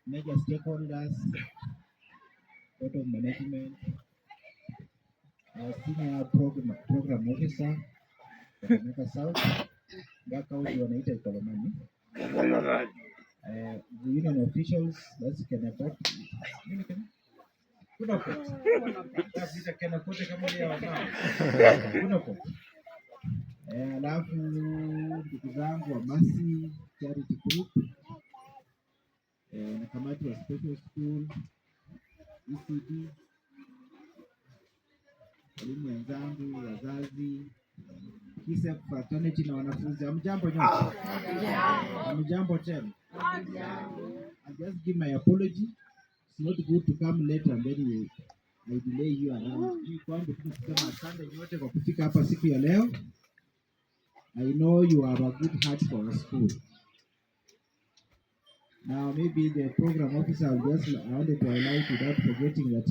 major stakeholders, board of management, senior program officer, Kakamega South, Ngaka wanaita Ikolomani, the union officials, that's Kenyatta. Alafu ndugu zangu wa Mercy Charity Group, na kamati wa special school, ECD, walimu wenzangu, wazazi, KISE fraternity na wanafunzi. Hamjambo nyote? Hamjambo tena? I just give my apology. It's not good to come late and then I delay you around. Kwangu tunasema asante nyote kwa kufika hapa siku ya leo. I know you have a good heart for our school. Now maybe the program officer will just wanted to highlight without forgetting that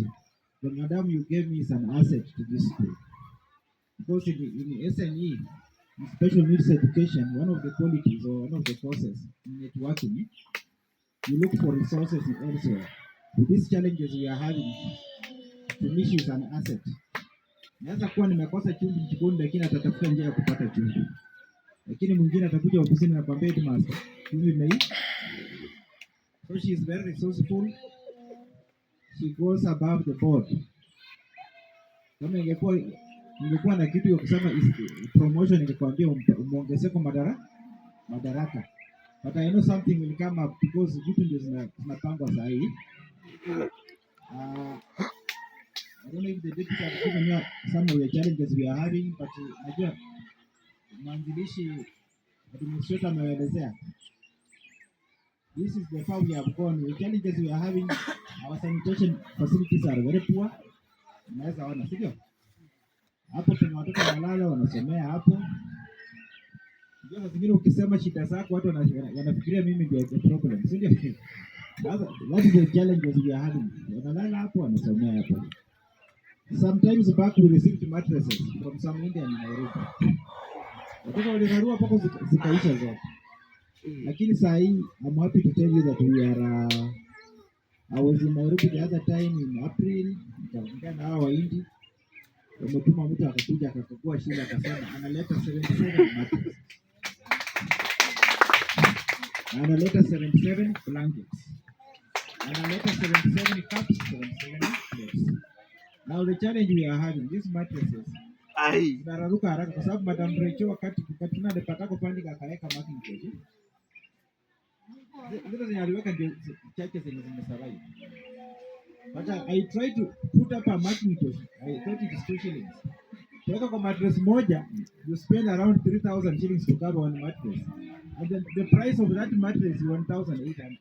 the madam you gave me is an asset to this school. Because in SNE, in special needs education, one of the qualities or one of the courses in networking, you look for resources elsewhere. With these challenges we are having, to me is an asset. Naweza kuwa nimekosa chumvi jikoni lakini atatafuta njia ya kupata chumvi. Lakini mwingine atakuja ofisini na kwambia headmaster, chumvi imeisha. So she is very resourceful. She goes above the board. Kama ingekuwa na kitu ya kusema promotion, ningekwambia umeongezeka madaraka. But I know something will come up because vitu ndio zinapangwa saa hii. I don't know if the deputy has given you some of the challenges we are having, but najua mwanzilishi administrator ameelezea. This is the far we have gone. The challenges we are having, our sanitation facilities are very poor. Unaweza ona, sio? Hapo kuna watoto wanalala wanasomea hapo. Ndio zingine ukisema shida zako watu wanafikiria mimi ndio the problem. Sio? That is the challenges we are having. Wanalala hapo wanasomea hapo. Sometimes back we received mattresses from some Indian in Nairobi. Watoto walinunua hapo zikaisha zote. Lakini saa hii I'm happy to tell you that we are I was in Nairobi the other time in April. Nikaongea na hao Wahindi. Wametuma mtu akakuja akakagua shida akasema analeta 77 mattresses. Analeta 77 blankets. Analeta 77 cups, 77 plates. Now the challenge we are having, these mattresses zinararuka haraka kwa sababu Madam Rachel wakati tunapataka kupandika akaweka marking code. Zile zinaliweka ndio chache zenye zimesurvive. But I try to put up a marking code. I thought it is 2 shillings. Kuweka kwa mattress moja, you spend around 3,000 shillings to cover one mattress. And the price of that mattress is 1,800.